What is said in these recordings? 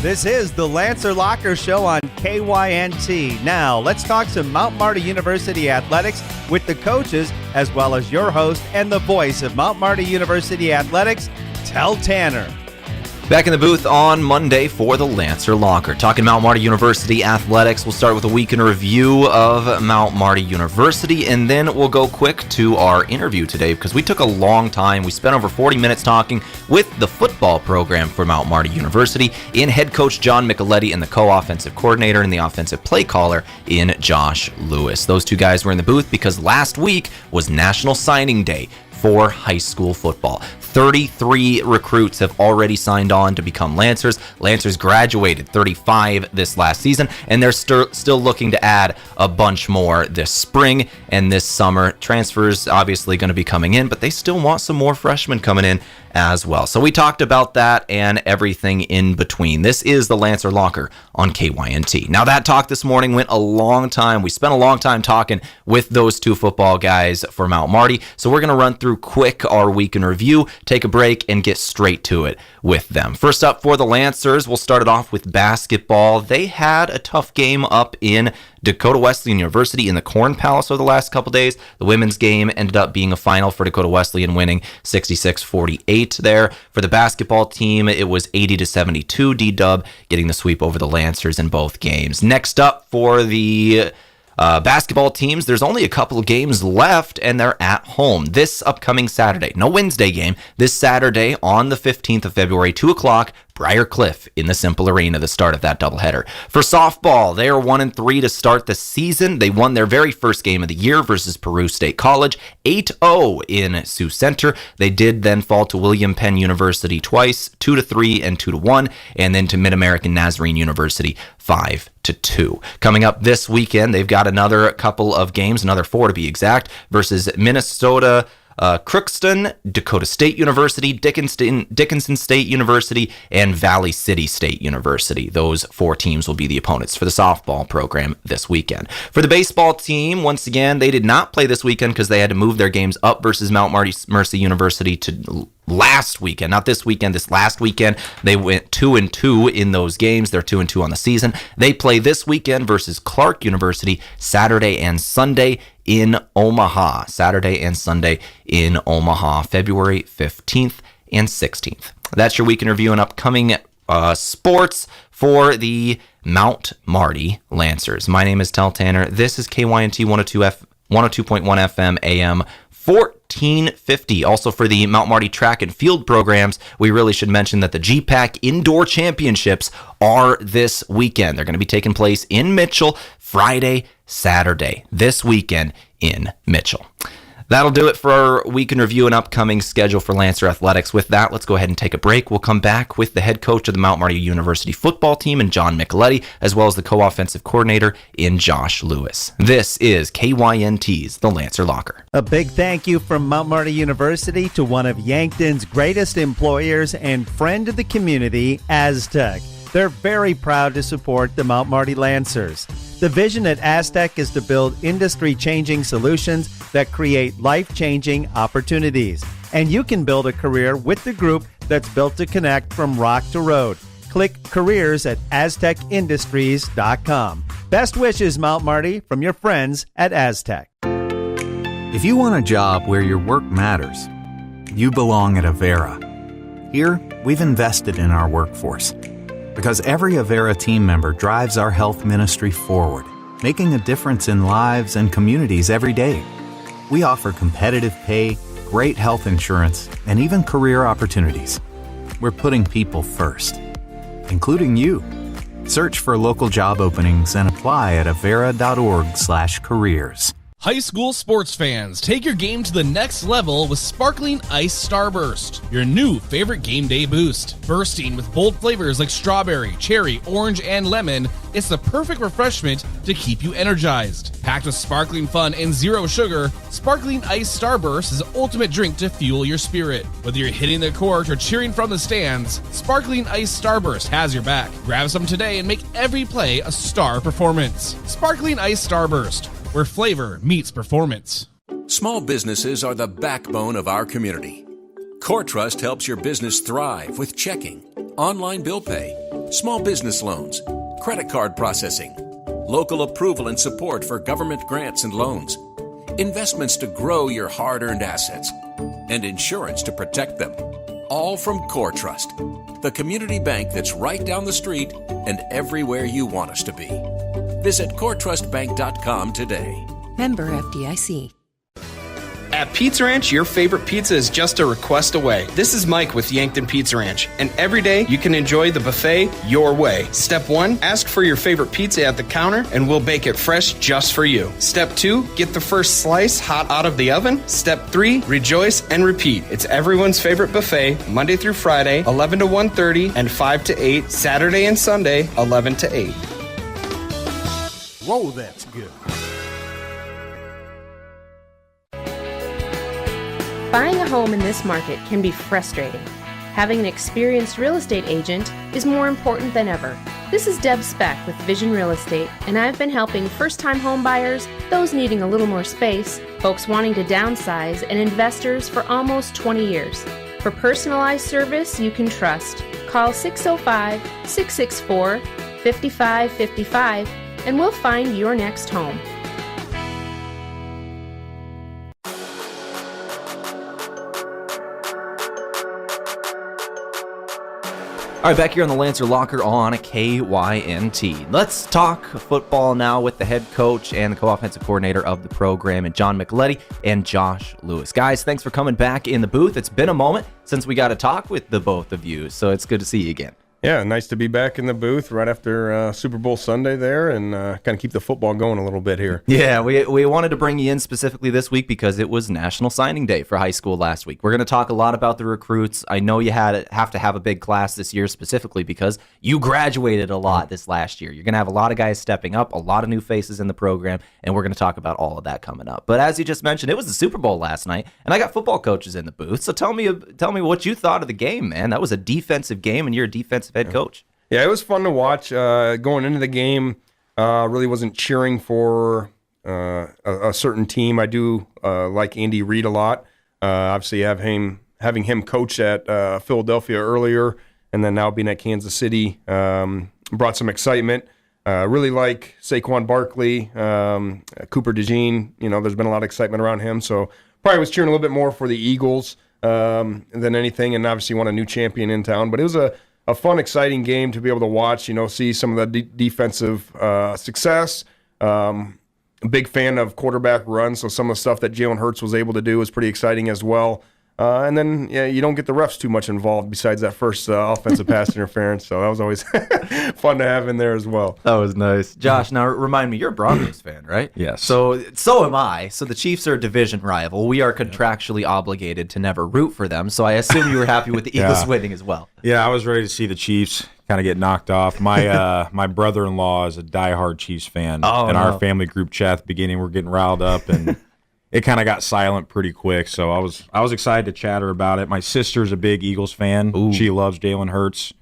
This is the Lancer Locker Show on KYNT. Now, let's talk some Mount Marty University athletics with the coaches, as well as your host and the voice of Mount Marty University athletics, Tel Tanner. Back in the booth on Monday for the Lancer Locker. Talking Mount Marty University athletics. We'll start with a week in review of Mount Marty University, and then we'll go quick to our interview today because we took a long time. We spent over 40 minutes talking with the football program for Mount Marty University in head coach John Michaletti and the co-offensive coordinator and the offensive play caller in Josh Lewis. Those two guys were in the booth because last week was National Signing Day for high school football. 33 recruits have already signed on to become Lancers. Lancers graduated 35 this last season, and they're still looking to add a bunch more this spring and this summer. Transfers obviously going to be coming in, but they still want some more freshmen coming in as well. So we talked about that and everything in between. This is the Lancer Locker on KYNT. Now that talk this morning went a long time. We spent a long time talking with those two football guys for Mount Marty. So we're going to run through quick our week in review, take a break, and get straight to it with them. First up for the Lancers, we'll start it off with basketball. They had a tough game up in Dakota Wesleyan University in the Corn Palace over the last couple days. The women's game ended up being a final for Dakota Wesleyan, winning 66-48 there. For the basketball team, it was 80-72. D-Dub getting the sweep over the Lancers in both games. Next up for the basketball teams, there's only a couple of games left, and they're at home this upcoming Saturday. No Wednesday game. This Saturday on the 15th of February, 2 o'clock, Briar Cliff in the Simple Arena, the start of that doubleheader. For softball, they are 1-3 to start the season. They won their very first game of the year versus Peru State College, 8-0 in Sioux Center. They did then fall to William Penn University twice, 2-3 and 2-1, and then to Mid-American Nazarene University, 5-2. Coming up this weekend, they've got another couple of games, another 4 to be exact, versus Minnesota Crookston, Dakota State University, Dickinson State University, and Valley City State University. Those 4 teams will be the opponents for the softball program this weekend. For the baseball team, once again, they did not play this weekend because they had to move their games up versus Mount Marty Mercy University to last weekend, not this weekend, this last weekend. They went 2-2 in those games. They're 2-2 on the season. They play this weekend versus Clark University Saturday and Sunday in Omaha. Saturday and Sunday in Omaha, February 15th and 16th. That's your week in review and upcoming sports for the Mount Marty Lancers. My name is Tel Tanner. This is KYNT 102.1 FM AM 1450. Also for the Mount Marty track and field programs, we really should mention that the GPAC Indoor Championships are this weekend. They're going to be taking place in Mitchell Friday, Saturday, this weekend in Mitchell. That'll do it for our week in review and upcoming schedule for Lancer Athletics. With that, let's go ahead and take a break. We'll come back with the head coach of the Mount Marty University football team in John Michaletti, as well as the co-offensive coordinator in Josh Lewis. This is KYNT's The Lancer Locker. A big thank you from Mount Marty University to one of Yankton's greatest employers and friend of the community, Aztec. They're very proud to support the Mount Marty Lancers. The vision at Aztec is to build industry-changing solutions that create life-changing opportunities. And you can build a career with the group that's built to connect from rock to road. Click careers at aztecindustries.com. Best wishes, Mount Marty, from your friends at Aztec. If you want a job where your work matters, you belong at Avera. Here, we've invested in our workforce, because every Avera team member drives our health ministry forward, making a difference in lives and communities every day. We offer competitive pay, great health insurance, and even career opportunities. We're putting people first, including you. Search for local job openings and apply at avera.org/careers. High school sports fans, take your game to the next level with Sparkling Ice Starburst, your new favorite game day boost. Bursting with bold flavors like strawberry, cherry, orange, and lemon, it's the perfect refreshment to keep you energized. Packed with sparkling fun and zero sugar, Sparkling Ice Starburst is the ultimate drink to fuel your spirit. Whether you're hitting the court or cheering from the stands, Sparkling Ice Starburst has your back. Grab some today and make every play a star performance. Sparkling Ice Starburst, where flavor meets performance. Small businesses are the backbone of our community. CoreTrust helps your business thrive with checking, online bill pay, small business loans, credit card processing, local approval and support for government grants and loans, investments to grow your hard-earned assets, and insurance to protect them. All from CoreTrust, the community bank that's right down the street and everywhere you want us to be. Visit CoreTrustBank.com today. Member FDIC. At Pizza Ranch, your favorite pizza is just a request away. This is Mike with Yankton Pizza Ranch, and every day you can enjoy the buffet your way. Step 1, ask for your favorite pizza at the counter, and we'll bake it fresh just for you. Step 2, get the first slice hot out of the oven. Step 3, rejoice and repeat. It's everyone's favorite buffet, Monday through Friday, 11 to 1:30, and 5 to 8, Saturday and Sunday, 11 to 8. Whoa, that's good. Buying a home in this market can be frustrating. Having an experienced real estate agent is more important than ever. This is Deb Speck with Vision Real Estate, and I've been helping first-time home buyers, those needing a little more space, folks wanting to downsize, and investors for almost 20 years. For personalized service you can trust, call 605-664-5555, and we'll find your next home. All right, back here on the Lancer Locker on KYNT. Let's talk football now with the head coach and the co-offensive coordinator of the program, and John Michaletti and Josh Lewis. Guys, thanks for coming back in the booth. It's been a moment since we got to talk with the both of you, so it's good to see you again. Yeah, nice to be back in the booth right after Super Bowl Sunday there and kind of keep the football going a little bit here. Yeah, we wanted to bring you in specifically this week because it was National Signing Day for high school last week. We're going to talk a lot about the recruits. I know you have to have a big class this year specifically because you graduated a lot this last year. You're going to have a lot of guys stepping up, a lot of new faces in the program, and we're going to talk about all of that coming up. But as you just mentioned, it was the Super Bowl last night, and I got football coaches in the booth. So tell me what you thought of the game, man. That was a defensive game, and you're a defensive head coach. Yeah, it was fun to watch. Going into the game, really wasn't cheering for a certain team. I do like Andy Reid a lot. Obviously, having him coach at Philadelphia earlier, and then now being at Kansas City brought some excitement. Really like Saquon Barkley, Cooper DeJean. You know, there's been a lot of excitement around him, so probably was cheering a little bit more for the Eagles than anything, and obviously want a new champion in town. But it was a fun, exciting game to be able to watch, see some of the defensive success. A big fan of quarterback runs, so some of the stuff that Jalen Hurts was able to do was pretty exciting as well. And then you don't get the refs too much involved besides that first offensive pass interference, so that was always fun to have in there as well. That was nice. Josh, now remind me, you're a Broncos fan, right? Yes. So am I. So the Chiefs are a division rival. We are contractually obligated to never root for them, so I assume you were happy with the Eagles winning as well. Yeah, I was ready to see the Chiefs kind of get knocked off. My my brother-in-law is a diehard Chiefs fan. Our family group chat at the beginning, we're getting riled up, and it kind of got silent pretty quick. So I was excited to chatter about it. My sister's a big Eagles fan. Ooh. She loves Jalen Hurts,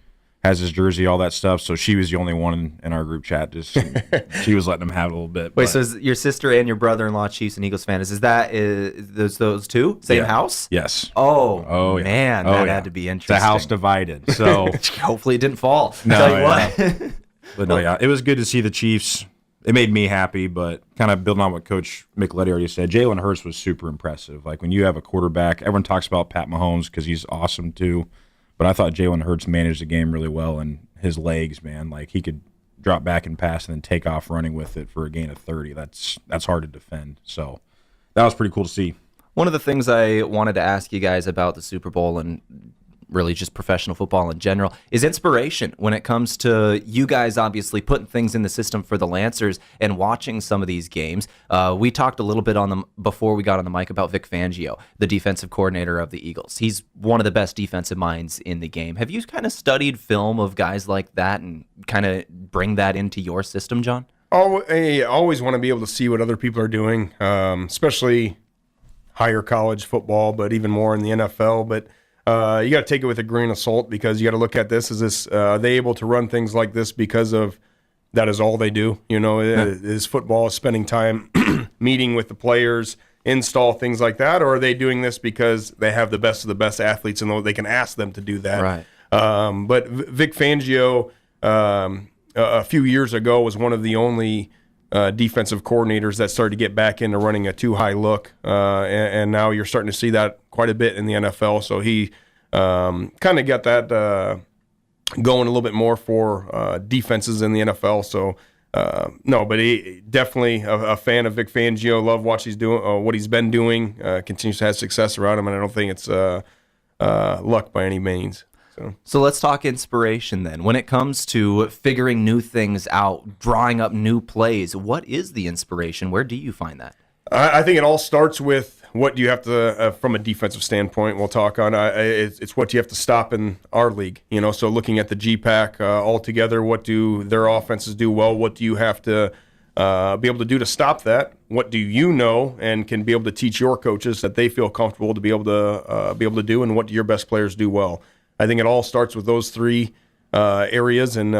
has his jersey, all that stuff. So she was the only one in our group chat. Just she was letting them have it a little bit. Wait, so is your sister and your brother-in-law Chiefs and Eagles fans? Is those two same house? Yes. Oh yeah. Man, that had to be interesting. It's a house divided. So hopefully it didn't fall. No, tell you what. But no, yeah, it was good to see the Chiefs. It made me happy, but kind of building on what Coach Michaletti already said, Jalen Hurts was super impressive. Like when you have a quarterback, everyone talks about Pat Mahomes because he's awesome too, but I thought Jalen Hurts managed the game really well, and his legs, man, like he could drop back and pass and then take off running with it for a gain of 30. That's hard to defend. So that was pretty cool to see. One of the things I wanted to ask you guys about the Super Bowl and really just professional football in general is inspiration when it comes to you guys obviously putting things in the system for the Lancers and watching some of these games. We talked a little bit on them before we got on the mic about Vic Fangio, the defensive coordinator of the Eagles. He's one of the best defensive minds in the game. Have you kind of studied film of guys like that and kind of bring that into your system, John? I always want to be able to see what other people are doing, especially higher college football, but even more in the NFL. But you got to take it with a grain of salt because you got to look at this as are they able to run things like this because of that is all they do? Is football, spending time meeting with the players, install things like that, or are they doing this because they have the best of the best athletes and they can ask them to do that? Right. But Vic Fangio, a few years ago was one of the only defensive coordinators that started to get back into running a too high look, and now you're starting to see that quite a bit in the NFL. So he kind of got that going a little bit more for defenses in the NFL. So no, but he definitely a fan of Vic Fangio. Love what he's doing, what he's been doing. Continues to have success around him, and I don't think it's luck by any means. So let's talk inspiration then. When it comes to figuring new things out, drawing up new plays, what is the inspiration? Where do you find that? I think it all starts with what do you have to, from a defensive standpoint, we'll talk on. It's what you have to stop in our league. So looking at the GPAC altogether, what do their offenses do well? What do you have to be able to do to stop that? What do you know and can be able to teach your coaches that they feel comfortable to be able to do, and what do your best players do well? I think it all starts with those three areas, and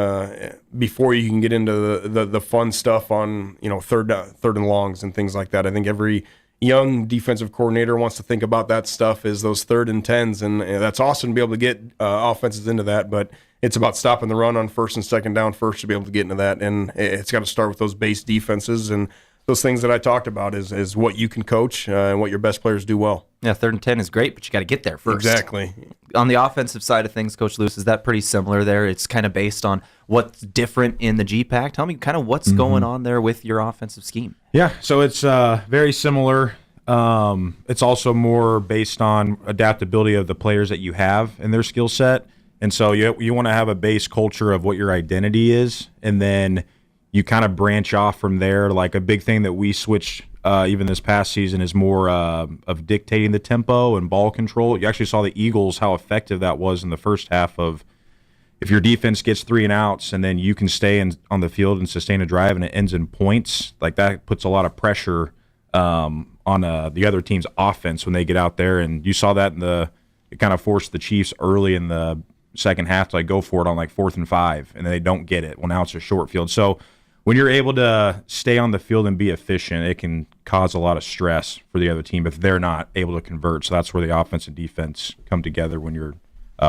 before you can get into the fun stuff on third and longs and things like that. I think every young defensive coordinator wants to think about that stuff as those 3rd and 10s, and that's awesome to be able to get offenses into that. But it's about stopping the run on 1st and 2nd down first to be able to get into that, and it's got to start with those base defenses and those things that I talked about is what you can coach and what your best players do well. Yeah, 3rd and 10 is great, but you got to get there first. Exactly. On the offensive side of things, Coach Lewis, is that pretty similar there? It's kind of based on what's different in the GPAC. Tell me kind of what's going on there with your offensive scheme. Yeah, so it's very similar. It's also more based on adaptability of the players that you have and their skill set. And so you want to have a base culture of what your identity is, and then you kind of branch off from there. Like a big thing that we switched even this past season is more of dictating the tempo and ball control. You actually saw the Eagles, how effective that was in the first half of if your defense gets 3 and outs and then you can stay on the field and sustain a drive and it ends in points, like that puts a lot of pressure on the other team's offense when they get out there. And you saw that it kind of forced the Chiefs early in the second half to go for it on 4th and 5, and then they don't get it. Well, now it's a short field. So when you're able to stay on the field and be efficient, it can cause a lot of stress for the other team if they're not able to convert. So that's where the offense and defense come together when you're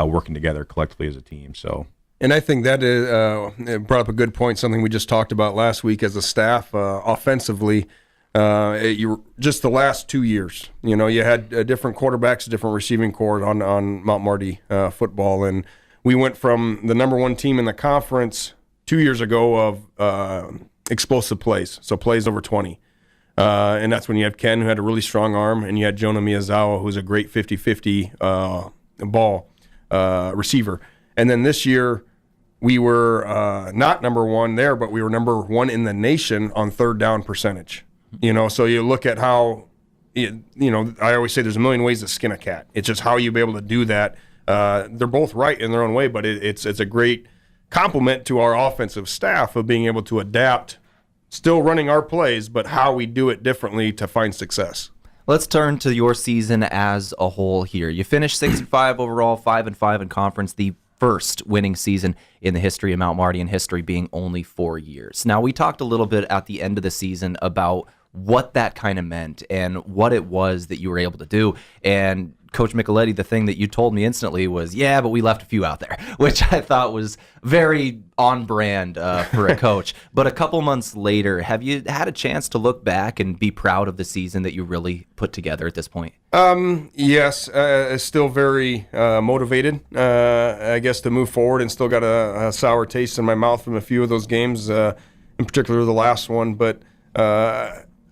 working together collectively as a team. So, and I think that it brought up a good point, something we just talked about last week as a staff offensively. You just the last 2 years, you had different quarterbacks, different receiving corps on Mount Marty football, and we went from the number 1 team in the conference 2 years ago of explosive plays, so plays over 20. And that's when you had Ken, who had a really strong arm, and you had Jonah Miyazawa, who's a great 50-50 ball receiver. And then this year, we were not number 1 there, but we were number 1 in the nation on 3rd down percentage. So you look at how, I always say there's a million ways to skin a cat. It's just how you be able to do that. They're both right in their own way, but it's a great compliment to our offensive staff of being able to adapt, still running our plays, but how we do it differently to find success. Let's turn to your season as a whole here. You finished 6-5 overall, 5-5 in conference, the first winning season in the history of Mount Marty, and history being only 4 years. Now, we talked a little bit at the end of the season about what that kind of meant and what it was that you were able to do. And Coach Michaletti, the thing that you told me instantly was, yeah, but we left a few out there, which I thought was very on brand for a coach. But a couple months later, have you had a chance to look back and be proud of the season that you really put together at this point? Yes, still very motivated, I guess, to move forward, and still got a sour taste in my mouth from a few of those games, in particular the last one. But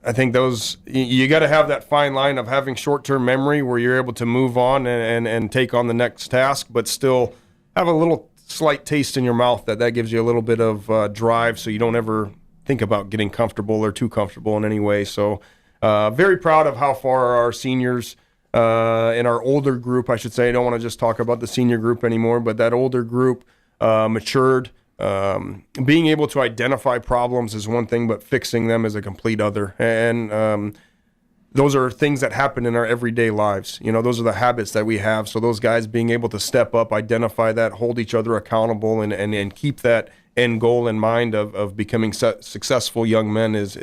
I think those you got to have that fine line of having short-term memory where you're able to move on and take on the next task, but still have a little slight taste in your mouth that gives you a little bit of drive, so you don't ever think about getting comfortable or too comfortable in any way. So very proud of how far our seniors in our older group, I should say. I don't want to just talk about the senior group anymore, but that older group matured. Being able to identify problems is one thing, but fixing them is a complete other. And those are things that happen in our everyday lives. Those are the habits that we have. So those guys being able to step up, identify that, hold each other accountable, and keep that end goal in mind of becoming successful young men is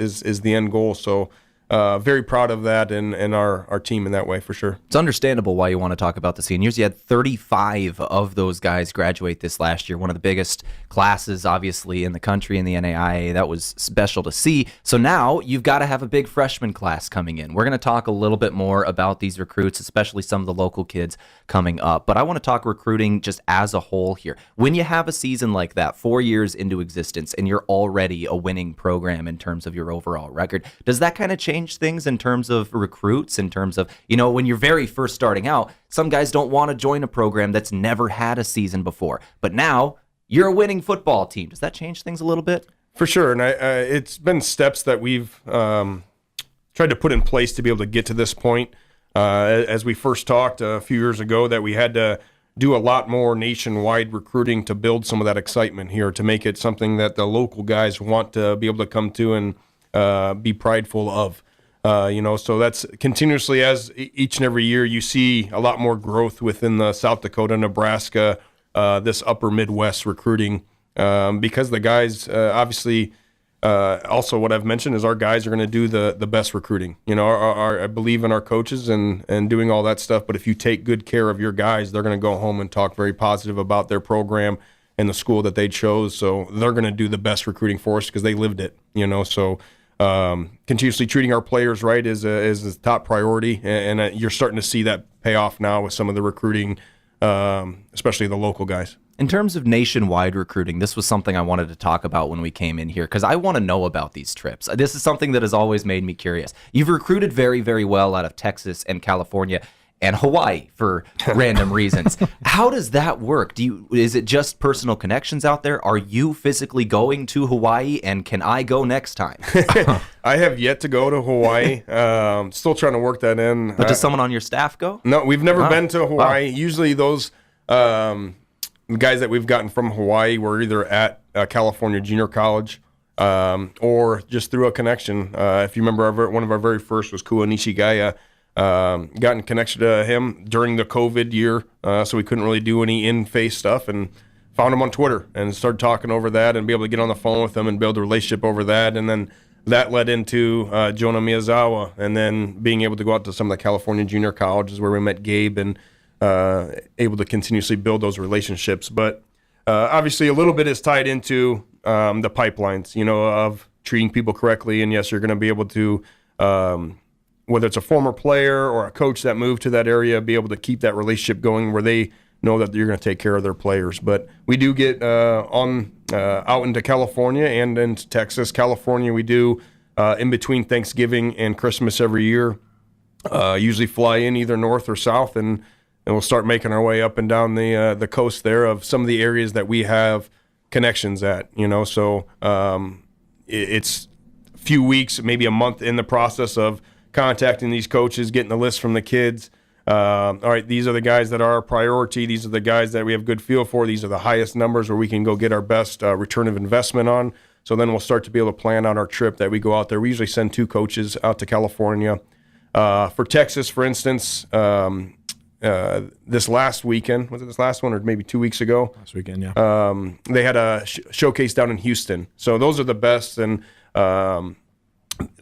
the end goal. So very proud of that and our team in that way for sure. It's understandable why you want to talk about the seniors. You had 35 of those guys graduate this last year, one of the biggest classes, obviously, in the country in the NAIA. That was special to see. So now you've got to have a big freshman class coming in. We're going to talk a little bit more about these recruits, especially some of the local kids coming up. But I want to talk recruiting just as a whole here. When you have a season like that, 4 years into existence, and you're already a winning program in terms of your overall record, does that kind of change things in terms of recruits, in terms of, when you're very first starting out, some guys don't want to join a program that's never had a season before, but now you're a winning football team. Does that change things a little bit? For sure, and it's been steps that we've tried to put in place to be able to get to this point. As we first talked a few years ago, that we had to do a lot more nationwide recruiting to build some of that excitement here, to make it something that the local guys want to be able to come to and be prideful of. So that's continuously, as each and every year you see a lot more growth within the South Dakota, Nebraska, this upper Midwest recruiting, because the guys obviously also what I've mentioned is our guys are going to do the best recruiting. I believe in our coaches and doing all that stuff, but if you take good care of your guys, they're going to go home and talk very positive about their program and the school that they chose. So they're going to do the best recruiting for us because they lived it, so continuously treating our players right is a top priority, and you're starting to see that pay off now with some of the recruiting, especially the local guys. In terms of nationwide recruiting, this was something I wanted to talk about when we came in here, because I want to know about these trips. This is something that has always made me curious. You've recruited very, very well out of Texas and California and Hawaii for random reasons. How does that work? Is it just personal connections out there? Are you physically going to Hawaii, and can I go next time? I have yet to go to Hawaii. Still trying to work that in. But does someone on your staff go? No, we've never been to Hawaii. Wow. Usually those guys that we've gotten from Hawaii were either at California Junior College or just through a connection. If you remember, one of our very first was Kua Nishigaya. Got in connection to him during the COVID year, so we couldn't really do any in-face stuff, and found him on Twitter and started talking over that and be able to get on the phone with him and build a relationship over that. And then that led into Jonah Miyazawa, and then being able to go out to some of the California junior colleges where we met Gabe and able to continuously build those relationships. But obviously a little bit is tied into the pipelines, of treating people correctly. And yes, you're going to be able to whether it's a former player or a coach that moved to that area, be able to keep that relationship going where they know that you're going to take care of their players. But we do get out into California and into Texas. California, we do in between Thanksgiving and Christmas every year. Usually fly in either north or south, and we'll start making our way up and down the coast there of some of the areas that we have connections at. So it's a few weeks, maybe a month in the process of contacting these coaches, getting the list from the kids. All right, these are the guys that are our priority. These are the guys that we have good feel for. These are the highest numbers where we can go get our best return of investment on. So then we'll start to be able to plan out our trip that we go out there. We usually send 2 coaches out to California. For Texas, for instance, this last weekend, was it this last one or maybe 2 weeks ago? Last weekend, yeah. They had a showcase down in Houston. So those are the best, and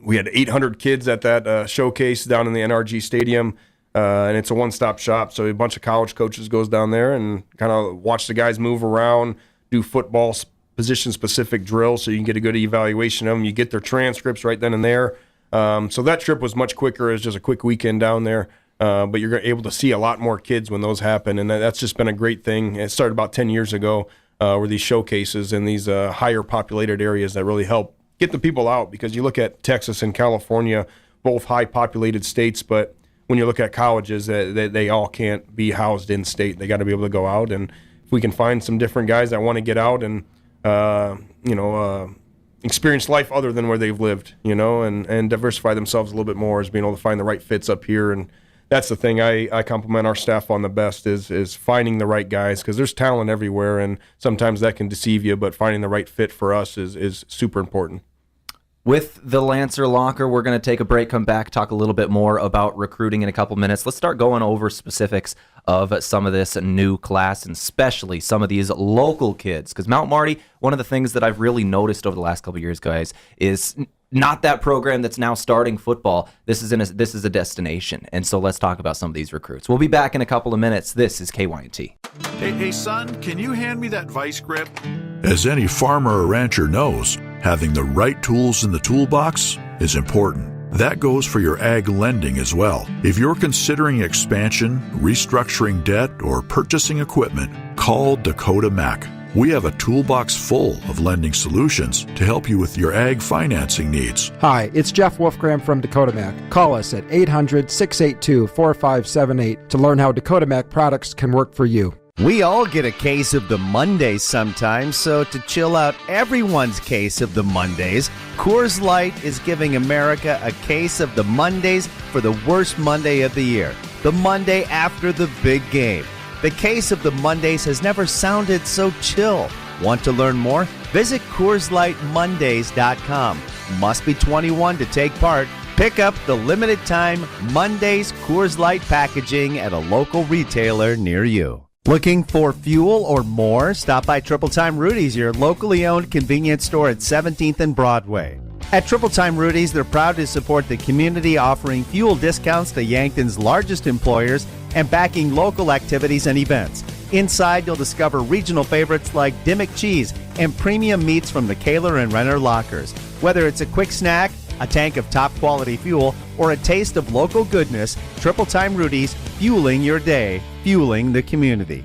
we had 800 kids at that showcase down in the NRG Stadium, and it's a one-stop shop. So a bunch of college coaches goes down there and kind of watch the guys move around, do football position-specific drills so you can get a good evaluation of them. You get their transcripts right then and there. So that trip was much quicker. It was just a quick weekend down there. But you're able to see a lot more kids when those happen, and that's just been a great thing. It started about 10 years ago where these showcases in these higher populated areas that really help get the people out, because you look at Texas and California, both high populated states, but when you look at colleges, they all can't be housed in state. They got to be able to go out, and if we can find some different guys that want to get out and experience life other than where they've lived, and diversify themselves a little bit more, as being able to find the right fits up here. And that's the thing I compliment our staff on the best is finding the right guys, because there's talent everywhere, and sometimes that can deceive you, but finding the right fit for us is super important. With the Lancer Locker, we're going to take a break, come back, talk a little bit more about recruiting in a couple minutes. Let's start going over specifics of some of this new class, and especially some of these local kids. Because Mount Marty, one of the things that I've really noticed over the last couple of years, guys, is not that program that's now starting football. This is a destination. And so let's talk about some of these recruits. We'll be back in a couple of minutes. This is KYNT. Hey, son, can you hand me that vice grip? As any farmer or rancher knows, having the right tools in the toolbox is important. That goes for your ag lending as well. If you're considering expansion, restructuring debt, or purchasing equipment, call Dakota Mac. We have a toolbox full of lending solutions to help you with your ag financing needs. Hi, it's Jeff Wolfgram from Dakota Mac. Call us at 800-682-4578 to learn how Dakota Mac products can work for you. We all get a case of the Mondays sometimes, so to chill out everyone's case of the Mondays, Coors Light is giving America a case of the Mondays for the worst Monday of the year, the Monday after the big game. The case of the Mondays has never sounded so chill. Want to learn more? Visit CoorsLightMondays.com. Must be 21 to take part. Pick up the limited time Mondays Coors Light packaging at a local retailer near you. Looking for fuel or more? Stop by Triple Time Rudy's, your locally owned convenience store at 17th and Broadway. At Triple Time Rudy's, they're proud to support the community, offering fuel discounts to Yankton's largest employers and backing local activities and events. Inside, you'll discover regional favorites like Dimmick Cheese and premium meats from the Kaler and Renner lockers. Whether it's a quick snack, a tank of top-quality fuel, or a taste of local goodness, Triple Time Rudy's, fueling your day, fueling the community.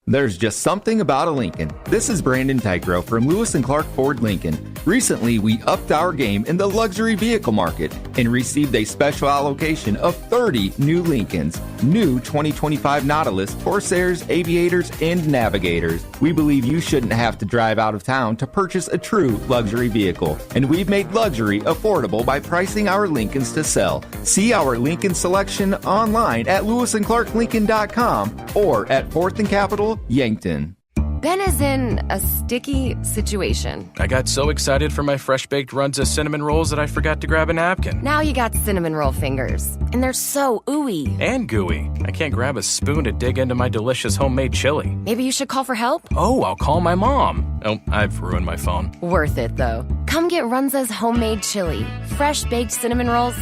There's just something about a Lincoln. This is Brandon Tygro from Lewis & Clark Ford Lincoln. Recently, we upped our game in the luxury vehicle market and received a special allocation of 30 new Lincolns. New 2025 Nautilus, Corsairs, Aviators, and Navigators. We believe you shouldn't have to drive out of town to purchase a true luxury vehicle. And we've made luxury affordable by pricing our Lincolns to sell. See our Lincoln selection online at lewisandclarklincoln.com or at 4th and Capitol, Yankton. Ben is in a sticky situation. I got so excited for my fresh-baked Runza cinnamon rolls that I forgot to grab a napkin. Now you got cinnamon roll fingers, and they're so ooey. And gooey. I can't grab a spoon to dig into my delicious homemade chili. Maybe you should call for help? Oh, I'll call my mom. Oh, I've ruined my phone. Worth it, though. Come get Runza's homemade chili, fresh-baked cinnamon rolls,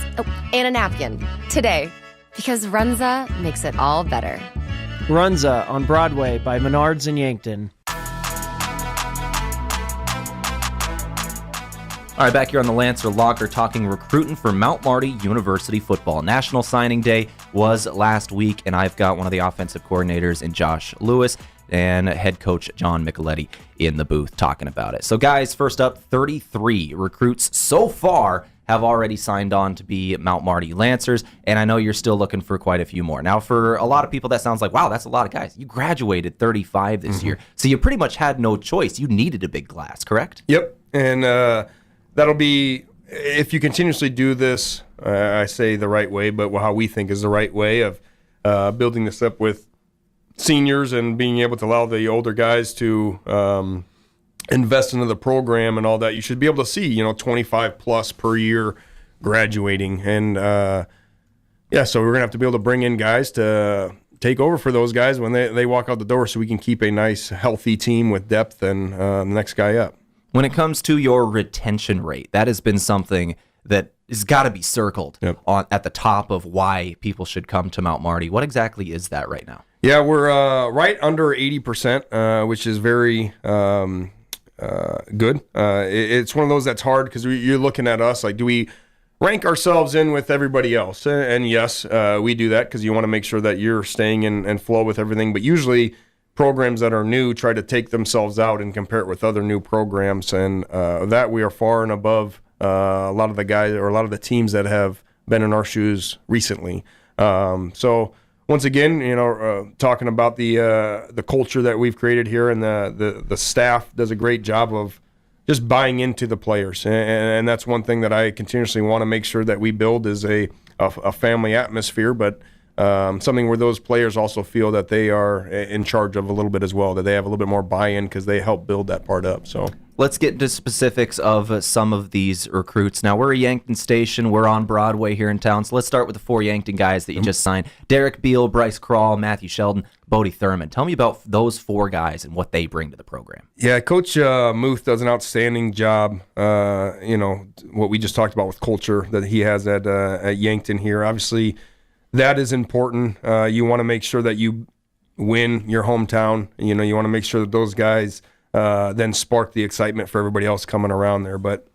and a napkin today. Because Runza makes it all better. Runza on Broadway by Menards and Yankton. All right, back here on the Lancer Locker talking recruiting for Mount Marty University football. National Signing Day was last week, and I've got one of the offensive coordinators in Josh Lewis and head coach John Michaletti in the booth talking about it. So, guys, first up, 33 recruits so far have already signed on to be Mount Marty Lancers, and I know you're still looking for quite a few more. Now, for a lot of people, that sounds like, wow, that's a lot of guys. You graduated 35 this year, so you pretty much had no choice. You needed a big class, correct? Yep, and that'll be, if you continuously do this, I say the right way, but how we think is the right way of building this up with seniors and being able to allow the older guys to invest into the program and all that. You should be able to see, 25 plus per year graduating. And so we're going to have to be able to bring in guys to take over for those guys when they walk out the door, so we can keep a nice, healthy team with depth and the next guy up. When it comes to your retention rate, that has been something that has got to be circled at the top of why people should come to Mount Marty. What exactly is that right now? Yeah, we're right under 80%, which is very good. It's one of those that's hard because you're looking at us like, do we rank ourselves in with everybody else? And yes, we do that because you want to make sure that you're staying in flow with everything. But usually programs that are new try to take themselves out and compare it with other new programs. And that we are far and above a lot of the guys or a lot of the teams that have been in our shoes recently. So once again, talking about the culture that we've created here, and the staff does a great job of just buying into the players, and that's one thing that I continuously want to make sure that we build is a family atmosphere. But something where those players also feel that they are in charge of a little bit as well, that they have a little bit more buy-in because they help build that part up. So let's get into specifics of some of these recruits. Now, we're a Yankton station. We're on Broadway here in town. So let's start with the 4 Yankton guys that you just signed. Derek Beal, Bryce Krall, Matthew Sheldon, Bodie Thurman. Tell me about those 4 guys and what they bring to the program. Yeah, Coach Muth does an outstanding job. What we just talked about with culture that he has at Yankton here. Obviously, that is important. You want to make sure that you win your hometown. You want to make sure that those guys then spark the excitement for everybody else coming around there. But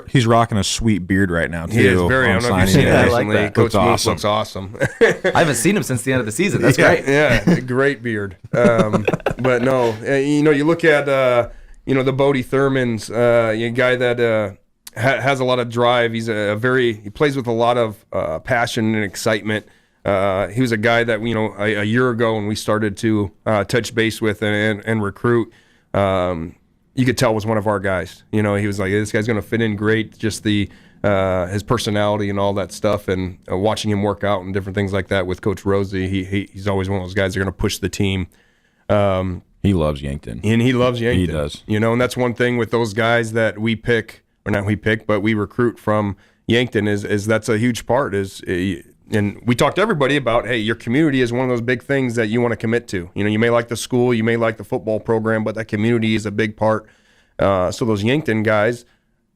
he's rocking a sweet beard right now, too. He is very. I don't know if you've seen it recently. Like Coach Muth looks awesome. I haven't seen him since the end of the season. That's great. Yeah, great beard. But no, you look at the Bodie Thurmans, a guy that has a lot of drive. He's he plays with a lot of passion and excitement. He was a guy that a year ago when we started to touch base with and recruit, you could tell was one of our guys. He was like, this guy's going to fit in great. Just his personality and all that stuff, and watching him work out and different things like that with Coach Rosie, he's always one of those guys that are going to push the team. He loves Yankton, and he loves Yankton. He does. And that's one thing with those guys that we pick. Or not we pick, but we recruit from Yankton is that's a huge part and we talk to everybody about, hey, your community is one of those big things that you want to commit to. You may like the school, you may like the football program, but that community is a big part. So those Yankton guys,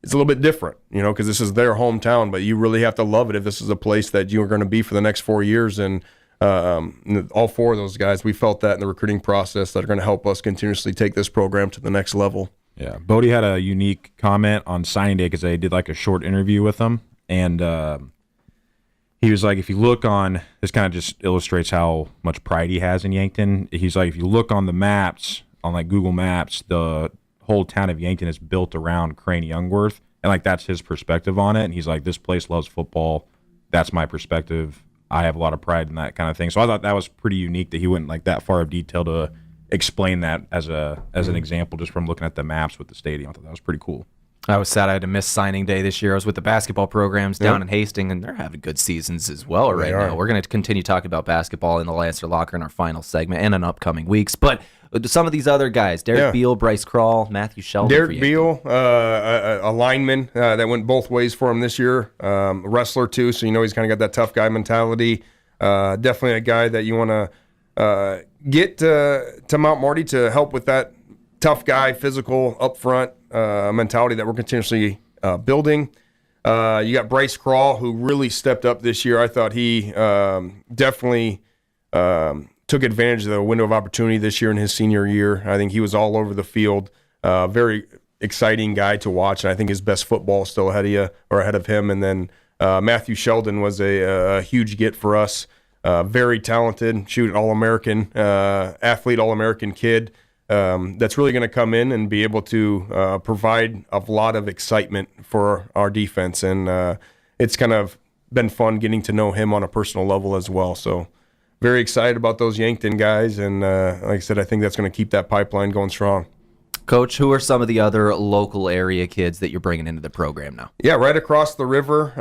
it's a little bit different, because this is their hometown, but you really have to love it if this is a place that you are going to be for the next 4 years. And all 4 of those guys, we felt that in the recruiting process that are going to help us continuously take this program to the next level. Yeah, Bodie had a unique comment on signing day because they did like a short interview with him, and he was like, if you look on, this kind of just illustrates how much pride he has in Yankton. He's like, if you look on the maps, on like Google Maps, the whole town of Yankton is built around Crane Youngworth, and like that's his perspective on it. And he's like, this place loves football. That's my perspective. I have a lot of pride in that kind of thing. So I thought that was pretty unique that he went like that far of detail to explain that as an example just from looking at the maps with the stadium. I thought that was pretty cool. I was sad I had to miss signing day this year. I was with the basketball programs down in Hastings, and they're having good seasons as well right now. We're going to continue talking about basketball in the Lancer Locker in our final segment and in upcoming weeks. But some of these other guys, Derek Beal, Bryce Krall, Matthew Sheldon. Derek Beal, a lineman that went both ways for him this year. A wrestler too, so he's kind of got that tough guy mentality. Definitely a guy that you want to get to Mount Marty to help with that tough guy, physical, upfront mentality that we're continuously building. You got Bryce Krall, who really stepped up this year. I thought he definitely took advantage of the window of opportunity this year in his senior year. I think he was all over the field. Very exciting guy to watch, and I think his best football is still ahead of him. And then Matthew Sheldon was a huge get for us. Very talented, All-American athlete, All-American kid. That's really going to come in and be able to provide a lot of excitement for our defense. And it's kind of been fun getting to know him on a personal level as well. So very excited about those Yankton guys. And like I said, I think that's going to keep that pipeline going strong. Coach, who are some of the other local area kids that you're bringing into the program now? Yeah, right across the river,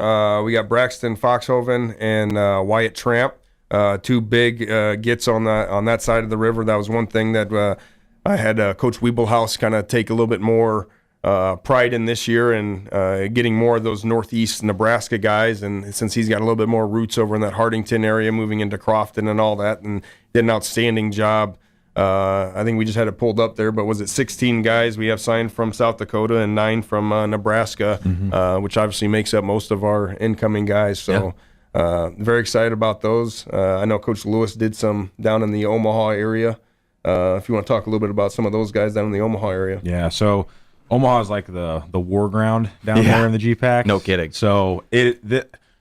we got Braxton Foxhoven and Wyatt Tramp. 2 big gets on that side of the river. That was one thing that I had Coach Wiebelhaus kind of take a little bit more pride in this year and getting more of those Northeast Nebraska guys. And since he's got a little bit more roots over in that Hardington area, moving into Crofton and all that, and did an outstanding job. I think we just had it pulled up there, but was it 16 guys we have signed from South Dakota and 9 from Nebraska, which obviously makes up most of our incoming guys. So very excited about those. I know Coach Lewis did some down in the Omaha area. If you want to talk a little bit about some of those guys down in the Omaha area. Yeah, so Omaha is like the war ground down there in the GPAC. No kidding. So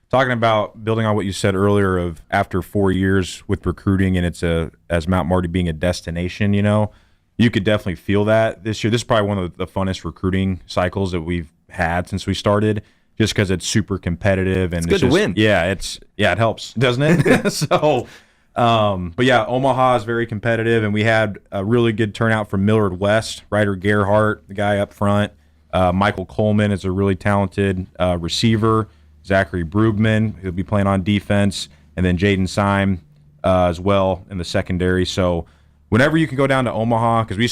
talking about building on what you said earlier of after 4 years with recruiting and it's as Mount Marty being a destination, you could definitely feel that this year. This is probably one of the funnest recruiting cycles that we've had since we started, just because it's super competitive and it's good to win. Yeah, it helps, doesn't it? So. But yeah, Omaha is very competitive, and we had a really good turnout from Millard West, Ryder Gerhart, the guy up front. Michael Coleman is a really talented receiver. Zachary Brugman, he'll be playing on defense. and then Jaden Syme as well in the secondary. So whenever you can go down to Omaha, because we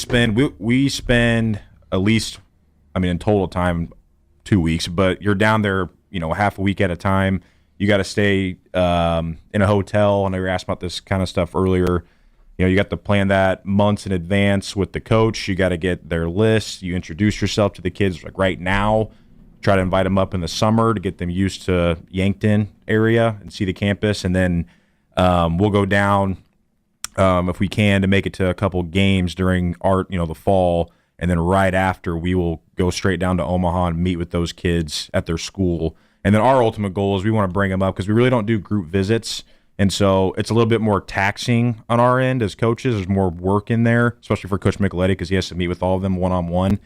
spend at least, in total time, 2 weeks, but you're down there, half a week at a time. You got to stay in a hotel. I know you were asking about this kind of stuff earlier. You got to plan that months in advance with the coach. You got to get their list. You introduce yourself to the kids like right now. Try to invite them up in the summer to get them used to Yankton area and see the campus. And then we'll go down if we can to make it to a couple games during the fall. And then right after, we will go straight down to Omaha and meet with those kids at their school. And then our ultimate goal is we want to bring them up because we really don't do group visits. And so it's a little bit more taxing on our end as coaches. There's more work in there, especially for Coach Michaletti because he has to meet with all of them one-on-one.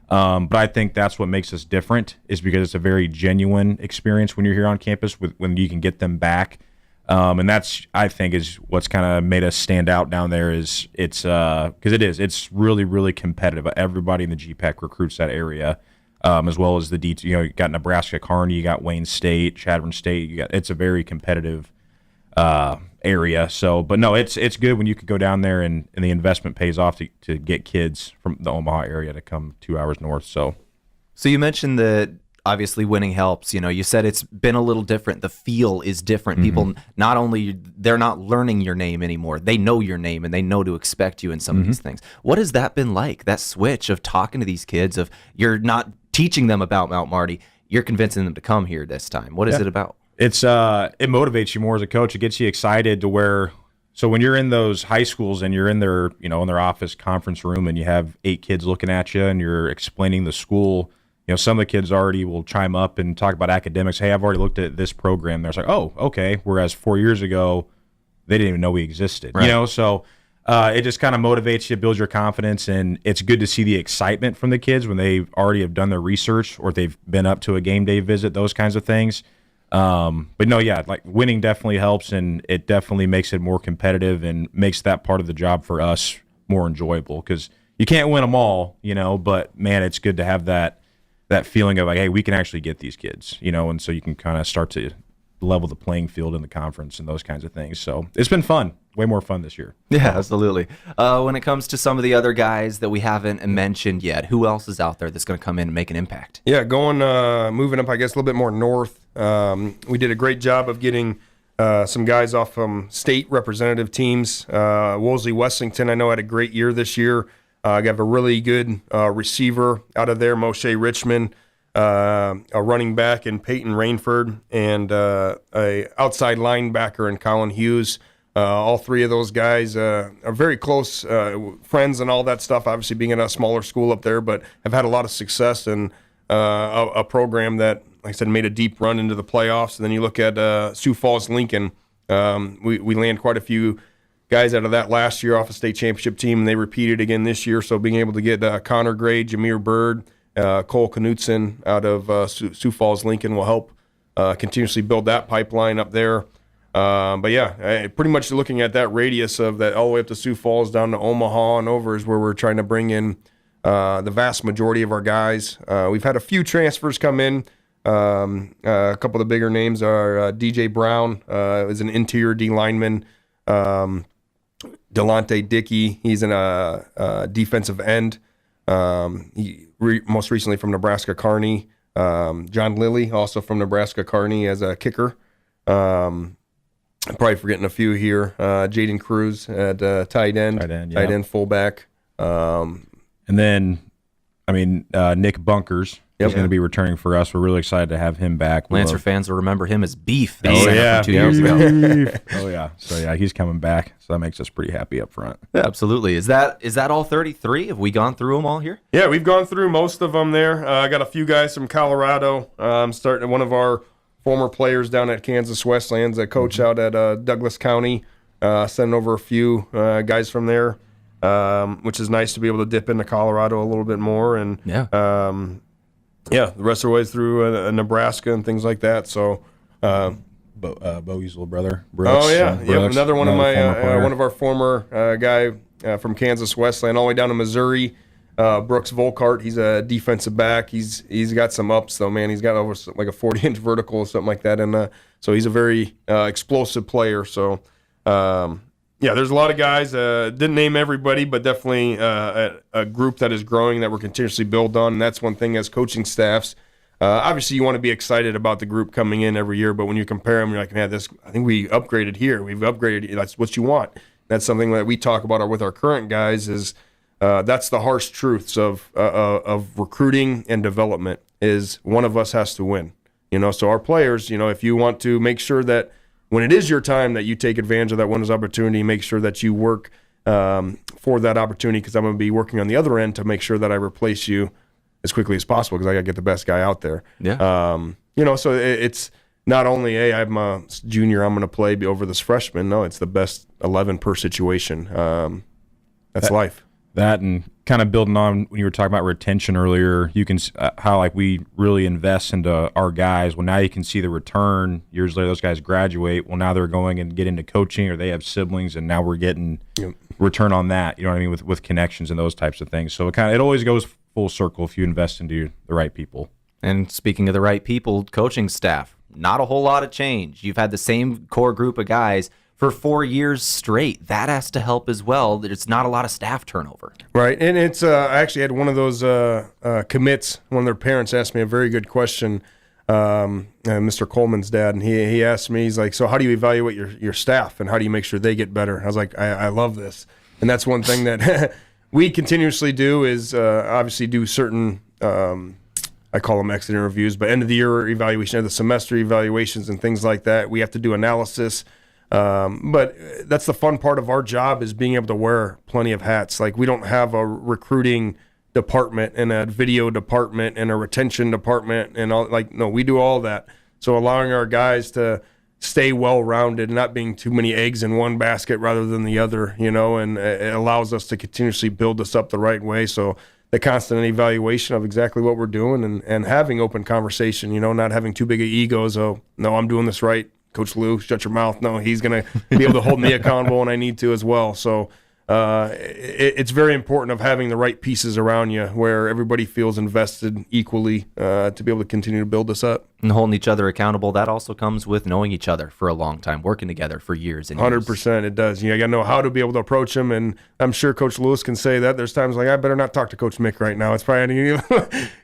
But I think that's what makes us different is because it's a very genuine experience when you're here on campus when you can get them back. And that's, I think, is what's kind of made us stand out down there is it's because it's really, really competitive. Everybody in the GPAC recruits that area, as well as the D2. You got Nebraska Kearney, you got Wayne State, Chadron State. It's a very competitive area. So, but no, it's good when you could go down there and the investment pays off to get kids from the Omaha area to come 2 hours north. So you mentioned that obviously winning helps. You said it's been a little different. The feel is different. People not only they're not learning your name anymore, they know your name and they know to expect you in some of these things. What has that been like? That switch of talking to these kids, of you're not teaching them about Mount Marty, you're convincing them to come here this time. What is it about? It's it motivates you more as a coach. It gets you excited to where, so when you're in those high schools and you're in their, in their office conference room and you have 8 kids looking at you and you're explaining the school, some of the kids already will chime up and talk about academics. Hey, I've already looked at this program. They're like, oh, okay. Whereas 4 years ago, they didn't even know we existed. Right. So it just kind of motivates you, builds your confidence, and it's good to see the excitement from the kids when they already have done their research or they've been up to a game day visit, those kinds of things. But no, yeah, like winning definitely helps, and it definitely makes it more competitive and makes that part of the job for us more enjoyable because you can't win them all, but man, it's good to have that feeling of like, hey, we can actually get these kids, and so you can kind of start to level the playing field in the conference and those kinds of things. So it's been fun, way more fun this year. Yeah, absolutely. When it comes to some of the other guys that we haven't mentioned yet, who else is out there that's going to come in and make an impact? Yeah, moving up, I guess, a little bit more north. We did a great job of getting some guys off from state representative teams. Wolsey Westington, I know, had a great year this year. I got a really good receiver out of there, Moshe Richmond, a running back in Peyton Rainford, and a outside linebacker in Colin Hughes. All three of those guys are very close friends and all that stuff, obviously being in a smaller school up there, but have had a lot of success in a program that, like I said, made a deep run into the playoffs. And then you look at Sioux Falls Lincoln. We land quite a few guys out of that last year off a state championship team, and they repeated again this year. So being able to get Connor Gray, Jameer Bird, Cole Knutson out of Sioux Falls Lincoln will help continuously build that pipeline up there. But yeah, pretty much looking at that radius of that all the way up to Sioux Falls down to Omaha and over is where we're trying to bring in the vast majority of our guys. We've had a few transfers come in. A couple of the bigger names are DJ Brown is an interior D lineman. Delonte Dickey, he's a defensive end. Most recently from Nebraska Kearney. John Lilly, also from Nebraska Kearney, as a kicker. I'm probably forgetting a few here. Jaden Cruz at tight end, fullback. And then, Nick Bunkers. He's going to be returning for us. We're really excited to have him back. Lancer fans will remember him as Beef. From 2 years ago. Oh, yeah. So, yeah, he's coming back. So that makes us pretty happy up front. Yeah, absolutely. Is that all 33? Have we gone through them all here? Yeah, we've gone through most of them there. I got a few guys from Colorado. I'm starting one of our former players down at Kansas Westlands, a coach out at Douglas County, sending over a few guys from there, which is nice to be able to dip into Colorado a little bit more. And the rest of the way through Nebraska and things like that. So, Bowie's little brother, Brooks. Oh yeah, Brooks, another one of my one of our former guy from Kansas Westland, all the way down to Missouri. Brooks Volkart, he's a defensive back. He's got some ups though, man. He's got over like a 40-inch vertical or something like that, and so he's a very explosive player. So there's a lot of guys. Didn't name everybody, but definitely a group that is growing that we're continuously build on. And that's one thing as coaching staffs. Obviously, you want to be excited about the group coming in every year, but when you compare them, you're like, man, I think we upgraded here. We've upgraded. That's what you want. That's something that we talk about with our current guys is. That's the harsh truths of recruiting and development is one of us has to win. So our players, if you want to make sure that when it is your time that you take advantage of that winner's opportunity, make sure that you work for that opportunity because I'm going to be working on the other end to make sure that I replace you as quickly as possible because I got to get the best guy out there. Yeah. So it's not only, hey, I'm a junior, I'm going to play over this freshman. No, it's the best 11 per situation. That's life. That and kind of building on when you were talking about retention earlier, you can how like we really invest into our guys. Well, now you can see the return. Years later, those guys graduate. Well, now they're going and get into coaching, or they have siblings, and now we're getting return on that. You know what I mean with connections and those types of things. So it always goes full circle if you invest into the right people. And speaking of the right people, coaching staff, not a whole lot of change. You've had the same core group of guys for 4 years straight. That has to help as well. There's not a lot of staff turnover. Right, and it's I actually had one of those commits, one of their parents asked me a very good question, Mr. Coleman's dad, and he asked me, he's like, so how do you evaluate your staff and how do you make sure they get better? I was like, I love this. And that's one thing that we continuously do is obviously do certain, I call them exit interviews, but end of the year evaluation, end of the semester evaluations and things like that. We have to do analysis. But that's the fun part of our job is being able to wear plenty of hats. Like we don't have a recruiting department and a video department and a retention department and all. Like no, we do all that. So allowing our guys to stay well-rounded, not being too many eggs in one basket rather than the other, and it allows us to continuously build us up the right way. So the constant evaluation of exactly what we're doing and having open conversation, not having too big of egos. Oh, no, I'm doing this right. Coach Lou, shut your mouth. No, he's going to be able to hold me accountable when I need to as well. So it's very important of having the right pieces around you where everybody feels invested equally to be able to continue to build this up. And holding each other accountable, that also comes with knowing each other for a long time, working together for years and years. 100% it does. You got to know how to be able to approach him, and I'm sure Coach Lewis can say that. There's times like, I better not talk to Coach Mick right now. It's probably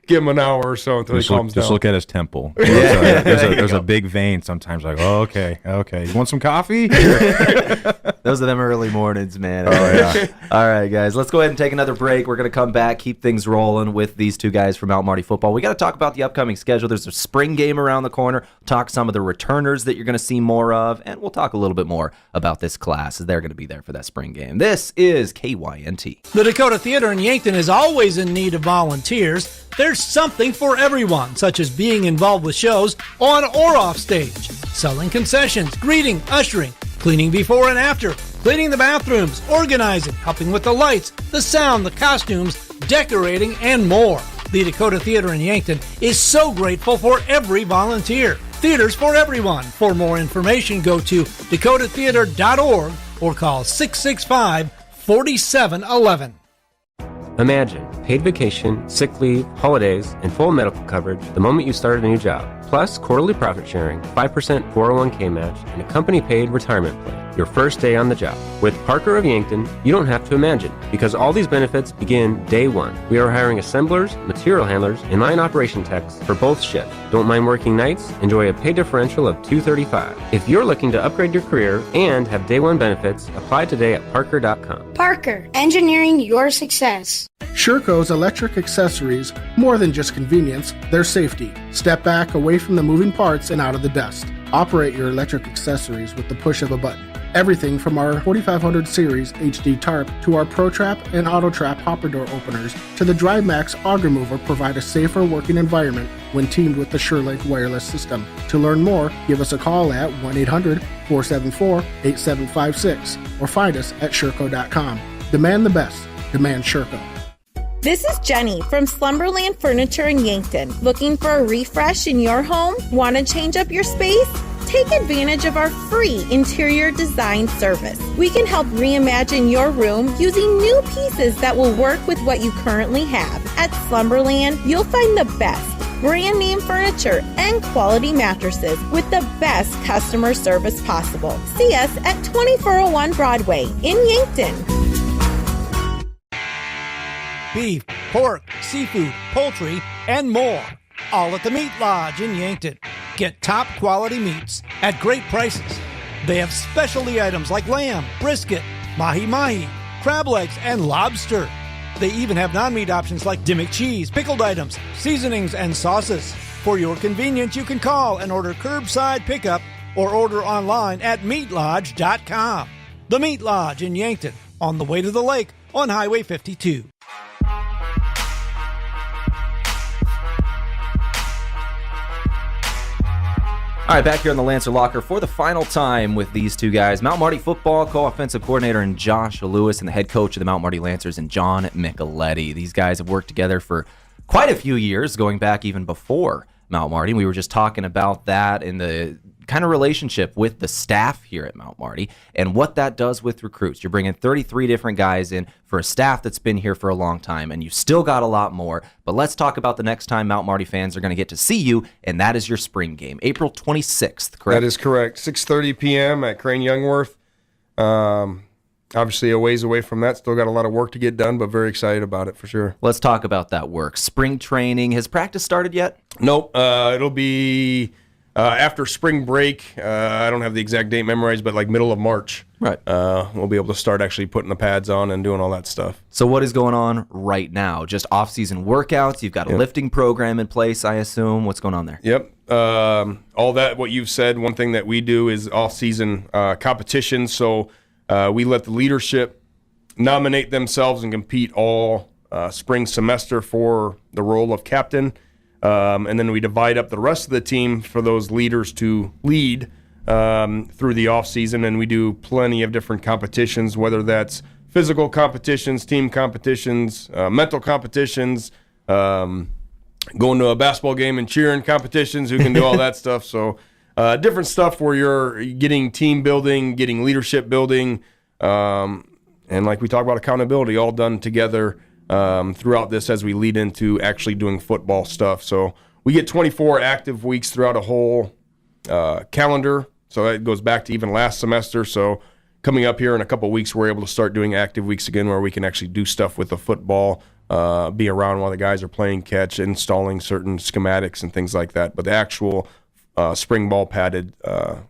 give him an hour or so until he calms down. Just look at his temple. There's a big vein sometimes like, oh, okay. You want some coffee? Those are them early mornings, man. Oh, yeah. All right, guys, let's go ahead and take another break. We're going to come back, keep things rolling with these two guys from Mount Marty football. We got to talk about the upcoming schedule. There's a spring game around the corner. Talk some of the returners that you're going to see more of, and we'll talk a little bit more about this class as they're going to be there for that spring game. This is KYNT. The Dakota Theater in Yankton is always in need of volunteers. There's something for everyone, such as being involved with shows on or off stage, selling concessions, greeting, ushering, cleaning before and after, cleaning the bathrooms, organizing, helping with the lights, the sound, the costumes, decorating, and more. The Dakota Theater in Yankton is so grateful for every volunteer. Theaters for everyone. For more information, go to dakotatheater.org or call 665-4711. Imagine paid vacation, sick leave, holidays, and full medical coverage the moment you started a new job. Plus quarterly profit sharing, 5% 401k match, and a company-paid retirement plan. Your first day on the job. With Parker of Yankton, you don't have to imagine, because all these benefits begin day one. We are hiring assemblers, material handlers, and line operation techs for both shifts. Don't mind working nights? Enjoy a pay differential of $235. If you're looking to upgrade your career and have day one benefits, apply today at parker.com. Parker, engineering your success. Sherco's electric accessories, more than just convenience, they're safety. Step back away from the moving parts and out of the dust. Operate your electric accessories with the push of a button. Everything from our 4500 series HD tarp to our ProTrap and AutoTrap hopper door openers to the DriveMax auger mover provide a safer working environment when teamed with the SureLink wireless system. To learn more, give us a call at 1-800-474-8756 or find us at Sherco.com. Demand the best. Demand Sherco. This is Jenny from Slumberland Furniture in Yankton. Looking for a refresh in your home? Want to change up your space? take advantage of our free interior design service. We can help reimagine your room using new pieces that will work with what you currently have. At Slumberland, you'll find the best brand name furniture and quality mattresses with the best customer service possible. See us at 2401 Broadway in Yankton. Beef, pork, seafood, poultry, and more. All at the Meat Lodge in Yankton. Get top quality meats at great prices. They have specialty items like lamb, brisket, mahi-mahi, crab legs, and lobster. They even have non-meat options like Dimmick cheese, pickled items, seasonings, and sauces. For your convenience, you can call and order curbside pickup or order online at meatlodge.com. The Meat Lodge in Yankton, on the way to the lake on Highway 52. All right, back here on the Lancer Locker for the final time with these two guys, Mount Marty football co-offensive coordinator and Josh Lewis, and the head coach of the Mount Marty Lancers and John Michaletti. These guys have worked together for quite a few years, going back even before Mount Marty. We were just talking about that in the kind of relationship with the staff here at Mount Marty and what that does with recruits. You're bringing 33 different guys in for a staff that's been here for a long time, and you've still got a lot more. But let's talk about the next time Mount Marty fans are going to get to see you, and that is your spring game, April 26th, correct? That is correct. 6:30 p.m. at Crane Youngworth. Obviously a ways away from that. Still got a lot of work to get done, but very excited about it for sure. Let's talk about that work. Spring training. Has practice started yet? Nope. It'll be after spring break. I don't have the exact date memorized, but like middle of March. Right. We'll be able to start actually putting the pads on and doing all that stuff. So what is going on right now? Just off-season workouts? You've got a lifting program in place, I assume. What's going on there? Yep. All that, what you've said, one thing that we do is off-season competition. So we let the leadership nominate themselves and compete all spring semester for the role of captain. And then we divide up the rest of the team for those leaders to lead through the off season, and we do plenty of different competitions, whether that's physical competitions, team competitions, mental competitions, going to a basketball game and cheering competitions, who can do all that stuff. So different stuff where you're getting team building, getting leadership building, and like we talk about accountability, all done together throughout this as we lead into actually doing football stuff. So we get 24 active weeks throughout a whole calendar. So that goes back to even last semester. So coming up here in a couple of weeks, we're able to start doing active weeks again where we can actually do stuff with the football, be around while the guys are playing catch, installing certain schematics and things like that. But the actual spring ball padded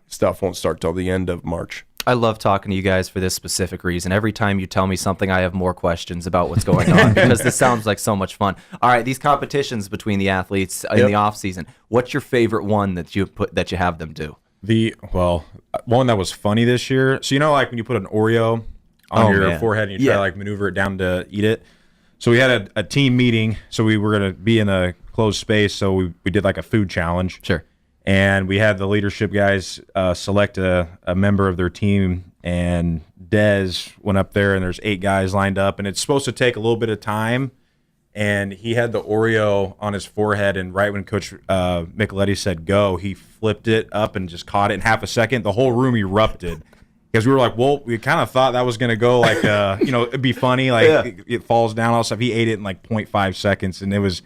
stuff won't start till the end of March. I love talking to you guys for this specific reason. Every time you tell me something, I have more questions about what's going on because this sounds like so much fun. All right, these competitions between the athletes in the off season. What's your favorite one that you have them do? One that was funny this year. So like when you put an Oreo on your forehead and you try to like maneuver it down to eat it. So we had a team meeting. So we were going to be in a closed space. So we did like a food challenge. Sure. And we had the leadership guys select a member of their team, and Dez went up there, and there's 8 guys lined up, and it's supposed to take a little bit of time. And he had the Oreo on his forehead, and right when Coach Michaletti said go, he flipped it up and just caught it in half a second. The whole room erupted because we were like, well, we kind of thought that was going to go like, it'd be funny, like it falls down, all stuff. He ate it in like 0.5 seconds, and it was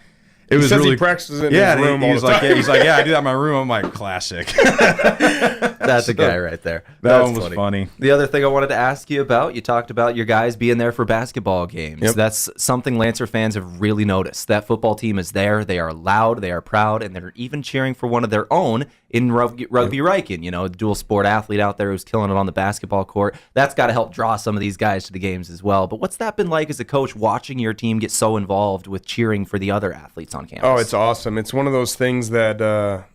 really. He practices in his room all the time. He's like, I do that in my room. I'm like, classic. That's a guy right there. That one was funny. The other thing I wanted to ask you about, you talked about your guys being there for basketball games. Yep. That's something Lancer fans have really noticed. That football team is there. They are loud. They are proud, and they're even cheering for one of their own in Rugby Riken, dual sport athlete out there who's killing it on the basketball court. That's got to help draw some of these guys to the games as well. But what's that been like as a coach, watching your team get so involved with cheering for the other athletes on campus? Oh, it's awesome. It's one of those things that